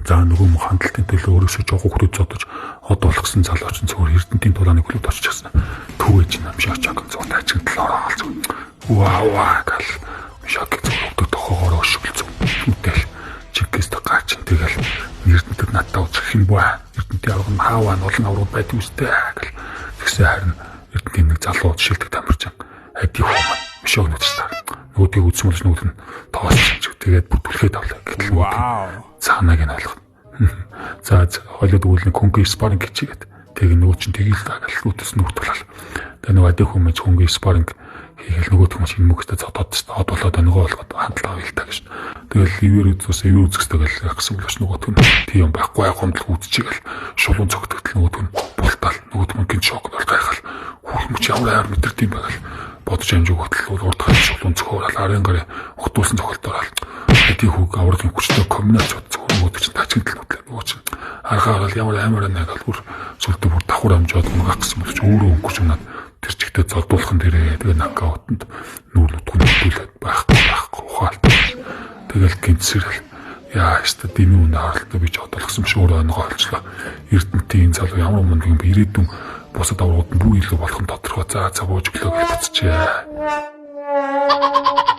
За нөгөө хандлтын төлөө өөрөөсөө жоохон хөрөд зодож од болгосон залууч нь зөвхөн Эрдэнтийн тулааны хөлөд оччихсан. Төвөөж юм шаачааг зөвхөн ажигдлаа олж. Ваа гал. Шаг зөвхөн тохоогоор өшгөлцөв. Үтэл чигээс тагаач тэгэл Эрдэнтэд надад очих юм баа. Эрдэнтийн арга нь хааваа нь олон аврууд байдаг үстэй гэл. Тэгсэн харин Эрдэнтийн нэг залуу жишээлдэг тамирчин ади хөө мишог нүдчтэй. Нөгөөдгийг үзсмэлж нөгөөд нь тоосч тэгээд бүтүүлгээд авлаа гэтэл цаанаг нь ойлгох. За хойлоод өгүүлний конги спаринг хийгээд тэг нөгөө чин тэгээл гал үтс нүгтүүлэл. Тэгээд нөгөө ади хөө мэж конги спаринг хийгээл нөгөөдг маш мөхөстэй цодод ч од болоод нөгөө болгоод хандлага хэлдэг гэж. Тэгэл ивэр үзээс ивэр үзэхтэй гэл гэсэн үг л нөгөөдг нь тийм байхгүй хомдол үзчихэл шулуун цогтгдэл нөгөөдг нь бултаал нөгөөдг нь гин шок бол гайхал хүлмөч ямар мэдэрд юм байгаад бодож амжиг хөтөл урд хавь шулуун цохоор арын гарын огтуулсан цохолтоор ади хүүг аврагын хүчтэй комбинац зөв нөгөөдг чинь тачигдл нүтлээ нөгөө чинь аргаагаар ямар амар нэг бүр сүлдө бүр давхар амжаад унгах гэсэн бол ч өөрөө өнгөж юмнаад тэр чигтээ зодуулхан дээрээ тэгээ нокаутанд нүүр нутгын нөлөөлөд байхгүй ухаалт. Тэгэл гинцэрэл яа өстө дэмий үнэ харалтаа би ч одоолгсон биш өөрөө онгоо олчлаа. Эрдэнтийн залуу ямар мундаг юм ирээдүйн бусад аврагууд нь бүх илүү болох нь тодорхой. За бууж өглөө гэж буцчихъя.